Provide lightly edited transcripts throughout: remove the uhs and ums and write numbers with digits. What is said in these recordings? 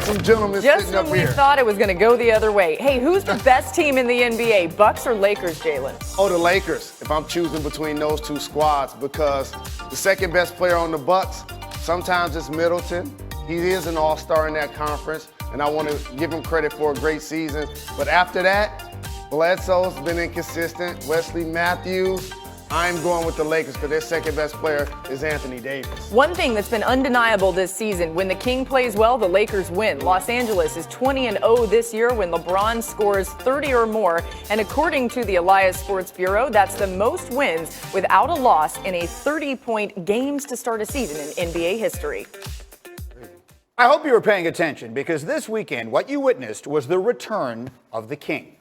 some gentlemen Just sitting up when we here. thought it was going to go the other way. Hey, who's the best team in the NBA, Bucks or Lakers, Jalen? Oh, the Lakers, if I'm choosing between those two squads, because the second best player on the Bucks, sometimes it's Middleton. He is an all-star in that conference, and I want to give him credit for a great season. But after that, Bledsoe's been inconsistent. Wesley Matthews. I'm going with the Lakers because their second best player is Anthony Davis. One thing that's been undeniable this season, when the King plays well, the Lakers win. Los Angeles is 20-0 this year when LeBron scores 30 or more. And according to the Elias Sports Bureau, that's the most wins without a loss in a 30-point games to start a season in NBA history. I hope you were paying attention because this weekend, what you witnessed was the return of the King.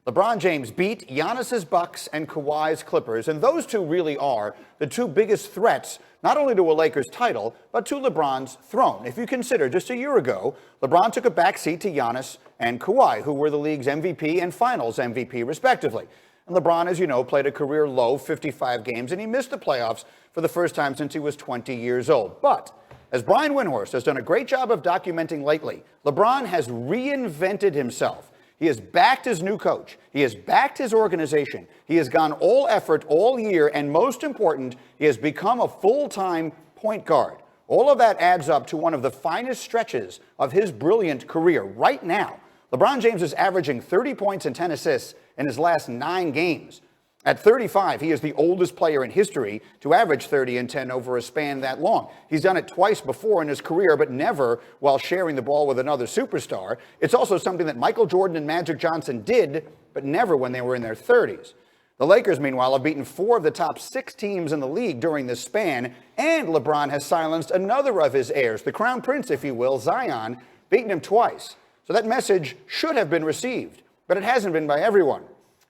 LeBron James beat Giannis's Bucks and Kawhi's Clippers, and those two really are the two biggest threats, not only to a Lakers title, but to LeBron's throne. If you consider just a year ago, LeBron took a backseat to Giannis and Kawhi, who were the league's MVP and Finals MVP, respectively. And LeBron, as you know, played a career low 55 games, and he missed the playoffs for the first time since he was 20 years old. But as Brian Windhorst has done a great job of documenting lately, LeBron has reinvented himself. He has backed his new coach. He has backed his organization. He has gone all effort all year. And most important, he has become a full-time point guard. All of that adds up to one of the finest stretches of his brilliant career. Right now, LeBron James is averaging 30 points and 10 assists in his last 9 games. At 35, he is the oldest player in history to average 30 and 10 over a span that long. He's done it twice before in his career, but never while sharing the ball with another superstar. It's also something that Michael Jordan and Magic Johnson did, but never when they were in their 30s. The Lakers, meanwhile, have beaten 4 of the top 6 teams in the league during this span, and LeBron has silenced another of his heirs, the crown prince, if you will, Zion, beaten him twice. So that message should have been received, but it hasn't been by everyone.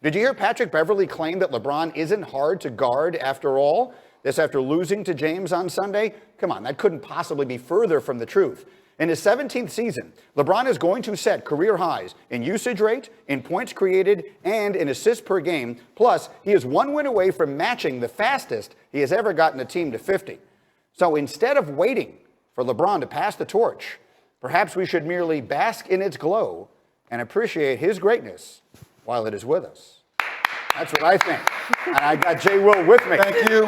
Did you hear Patrick Beverley claim that LeBron isn't hard to guard after all? This after losing to James on Sunday? Come on, that couldn't possibly be further from the truth. In his 17th season, LeBron is going to set career highs in usage rate, in points created, and in assists per game. Plus, he is 1 win away from matching the fastest he has ever gotten a team to 50. So instead of waiting for LeBron to pass the torch, perhaps we should merely bask in its glow and appreciate his greatness while it is with us. That's what I think. And I got Jay Will with me. Thank you.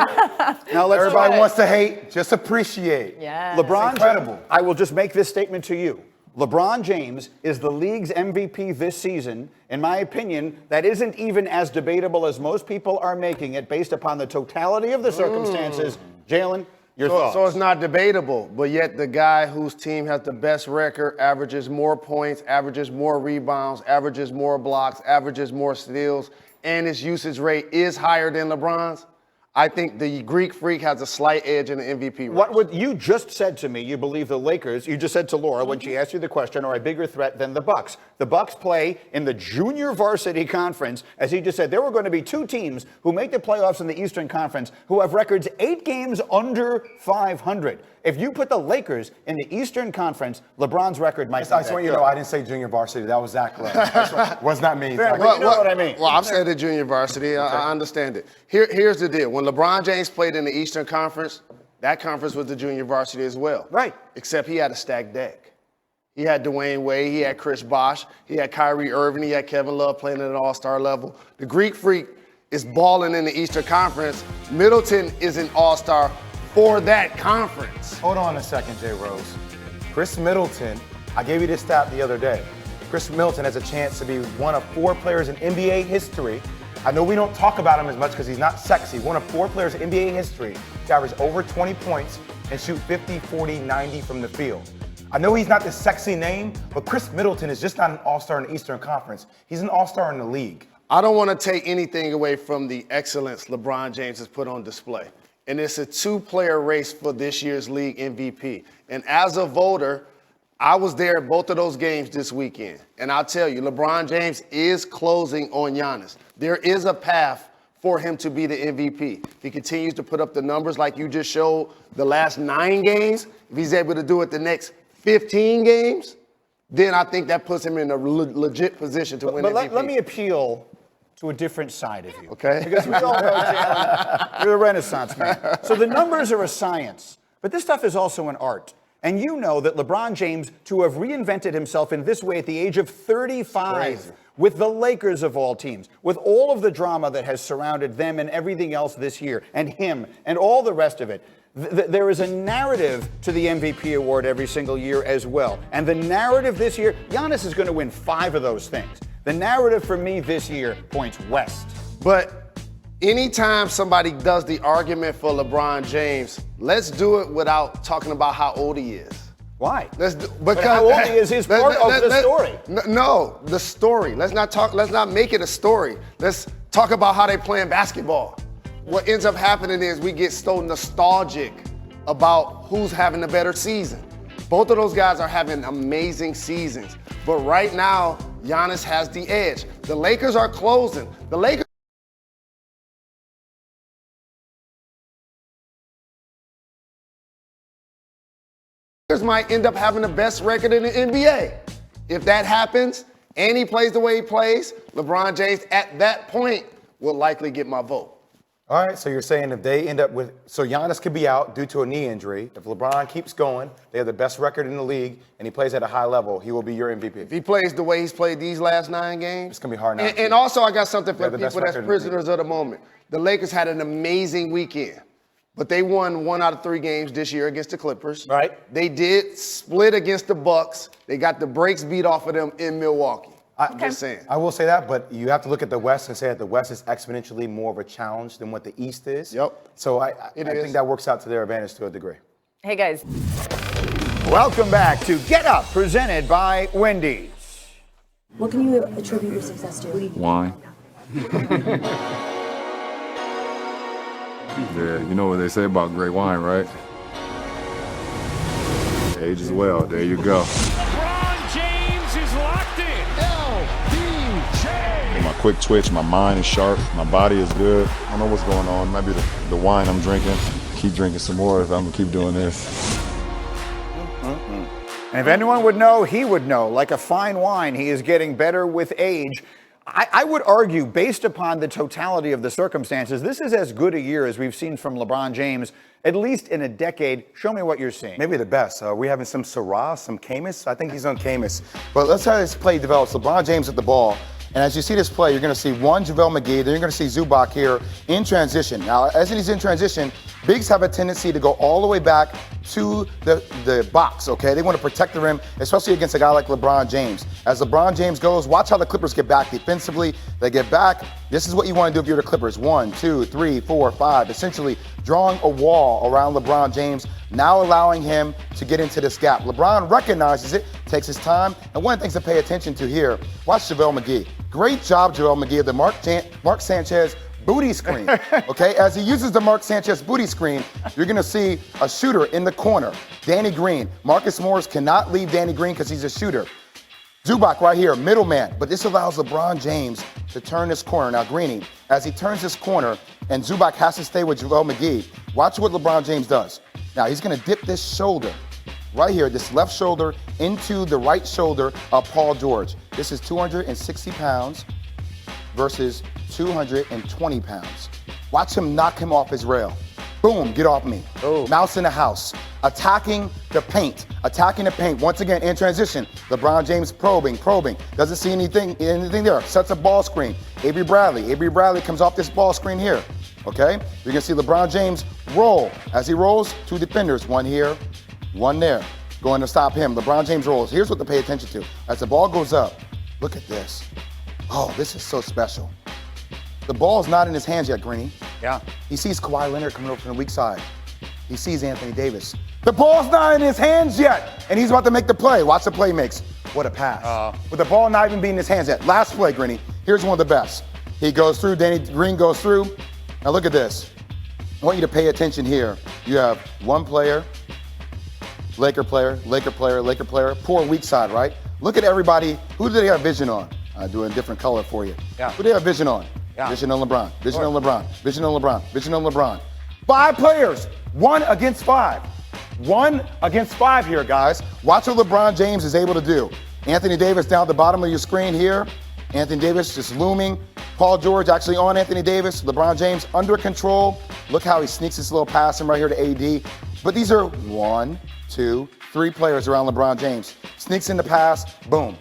Now let's Everybody wants to hate, just appreciate. Yeah. LeBron, incredible. I will just make this statement to you. LeBron James is the league's MVP this season. In my opinion, that isn't even as debatable as most people are making it based upon the totality of the circumstances. Jalen, your thoughts? So it's not debatable, but yet the guy whose team has the best record averages more points, averages more rebounds, averages more blocks, averages more steals, and his usage rate is higher than LeBron's. I think the Greek Freak has a slight edge in the MVP race. What you just said to me, you believe the Lakers, you just said to Laura when she asked you the question, are a bigger threat than the Bucks. The Bucks play in the junior varsity conference. As he just said, there were going to be 2 teams who make the playoffs in the Eastern Conference who have records 8 games under 500. If you put the Lakers in the Eastern Conference, LeBron's record might be I just want you to know, I didn't say junior varsity. That was Zach Lowe. Was not me. Fair, but you know what I mean. Well, I've said the junior varsity. I understand it. Here's the deal. When LeBron James played in the Eastern Conference, that conference was the junior varsity as well. Right. Except he had a stacked deck. He had Dwayne Wade, he had Chris Bosh, he had Kyrie Irving, he had Kevin Love playing at an all-star level. The Greek Freak is balling in the Eastern Conference. Middleton is an all-star for that conference. Hold on a second, Jay Rose. Chris Middleton, I gave you this stat the other day. Chris Middleton has a chance to be one of 4 players in NBA history. I know we don't talk about him as much because he's not sexy. One of 4 players in NBA history to average over 20 points and shoot 50, 40, 90 from the field. I know he's not the sexy name, but Chris Middleton is just not an all-star in the Eastern Conference. He's an all-star in the league. I don't want to take anything away from the excellence LeBron James has put on display. And it's a 2-player race for this year's league MVP. And as a voter, I was there at both of those games this weekend. And I'll tell you, LeBron James is closing on Giannis. There is a path for him to be the MVP. If he continues to put up the numbers like you just showed the last 9 games, if he's able to do it the next 15 games, then I think that puts him in a legit position to win MVP. Let me appeal to a different side of you. Okay. Because we all know, Jalen, you're a Renaissance man. So the numbers are a science, but this stuff is also an art. And you know that LeBron James, to have reinvented himself in this way at the age of 35, with the Lakers of all teams, with all of the drama that has surrounded them and everything else this year, and him, and all the rest of it, there is a narrative to the MVP award every single year as well. And the narrative this year, Giannis is going to win 5 of those things. The narrative for me this year points west. But anytime somebody does the argument for LeBron James, let's do it without talking about how old he is. Why? Because how old he is part of the story. No, the story. Let's not make it a story. Let's talk about how they're playing basketball. What ends up happening is we get so nostalgic about who's having a better season. Both of those guys are having amazing seasons. But right now, Giannis has the edge. The Lakers are closing. The Lakers might end up having the best record in the NBA. If that happens, and he plays the way he plays, LeBron James at that point will likely get my vote. All right, so you're saying if they end up with, so Giannis could be out due to a knee injury. If LeBron keeps going, they have the best record in the league, and he plays at a high level, he will be your MVP. If he plays the way he's played these last 9 games. It's going to be hard not to. And also, I got something for the people best that's record in the prisoners of the moment. The Lakers had an amazing weekend, but they won 1 out of 3 games this year against the Clippers. Right. They did split against the Bucks. They got the brakes beat off of them in Milwaukee. I'm just saying. I will say that, but you have to look at the West and say that the West is exponentially more of a challenge than what the East is. Yep. So I think that works out to their advantage to a degree. Hey, guys. Welcome back to Get Up, presented by Wendy's. What can you attribute your success to? Wine. Yeah, you know what they say about great wine, right? Ages well. There you go. LeBron James is locked in. LBJ. My quick twitch, my mind is sharp, my body is good. I don't know what's going on. Maybe the wine I'm drinking. Keep drinking some more if I'm gonna keep doing this. And if anyone would know, he would know. Like a fine wine, he is getting better with age. I would argue, based upon the totality of the circumstances, this is as good a year as we've seen from LeBron James, at least in a decade. Show me what you're seeing. Maybe the best. We're having some Syrah, some Camus. I think he's on Camus. But let's how this play develops. LeBron James at the ball. And as you see this play, you're going to see JaVale McGee, then you're going to see Zubac here in transition. Now, as he's in transition, bigs have a tendency to go all the way back to the box, okay? They want to protect the rim, especially against a guy like LeBron James. As LeBron James goes, watch how the Clippers get back defensively. They get back. This is what you want to do if you're the Clippers. 1, 2, 3, 4, 5. Essentially drawing a wall around LeBron James, now allowing him to get into this gap. LeBron recognizes it, takes his time, and one of the things to pay attention to here, watch JaVale McGee. Great job, JaVale McGee, the Mark Sanchez booty screen, okay? As he uses the Mark Sanchez booty screen, you're gonna see a shooter in the corner, Danny Green. Marcus Morris cannot leave Danny Green because he's a shooter. Zubac right here, middleman, but this allows LeBron James to turn this corner. Now, Greeny, as he turns this corner, and Zubac has to stay with JaVale McGee, watch what LeBron James does. Now, he's gonna dip this shoulder, right here, this left shoulder into the right shoulder of Paul George. This is 260 pounds versus 220 pounds. Watch him knock him off his rail. Boom, get off me. Oh. Mouse in the house. Attacking the paint. Once again, in transition. LeBron James probing. Doesn't see anything there. Sets a ball screen. Avery Bradley comes off this ball screen here. Okay? You're gonna see LeBron James roll. As he rolls, 2 defenders. 1 here, 1 there. Going to stop him. LeBron James rolls. Here's what to pay attention to. As the ball goes up, look at this. Oh, this is so special. The ball's not in his hands yet, Greeny. Yeah. He sees Kawhi Leonard coming over from the weak side. He sees Anthony Davis. The ball's not in his hands yet, and he's about to make the play. Watch the play he makes. What a pass. With the ball not even being in his hands yet. Last play, Greeny. Here's one of the best. He goes through, Danny Green goes through. Now look at this. I want you to pay attention here. You have one player, Laker player, poor weak side, right? Look at everybody. Who do they have vision on? I'm doing a different color for you. Yeah. Who do they have vision on? Yeah. Vision on LeBron. Vision on LeBron. 5 players, 1 against 5. 1 against 5 here, guys. Watch what LeBron James is able to do. Anthony Davis down at the bottom of your screen here. Anthony Davis just looming. Paul George actually on Anthony Davis. LeBron James under control. Look how he sneaks this little pass in right here to AD. But these are 1, 2, three players around LeBron James. Sneaks in the pass, boom.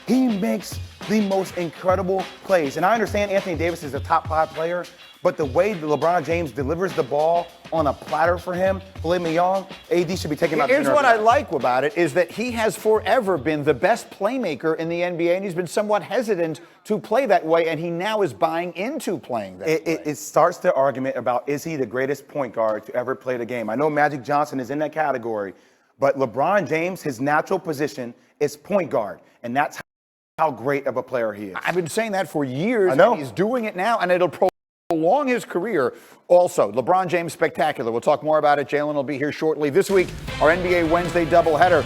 He makes the most incredible plays. And I understand Anthony Davis is a top 5 player, but the way that LeBron James delivers the ball on a platter for him, filet mignon, AD should be taking out. Here's what I like about it is that he has forever been the best playmaker in the NBA, and he's been somewhat hesitant to play that way, and he now is buying into playing that way. It starts the argument about, is he the greatest point guard to ever play the game? I know Magic Johnson is in that category, but LeBron James, his natural position is point guard, and that's how great of a player he is. I've been saying that for years. I know. And he's doing it now, and it'll prolong his career. Also, LeBron James spectacular. We'll talk more about it. Jalen will be here shortly. This week, our NBA Wednesday doubleheader.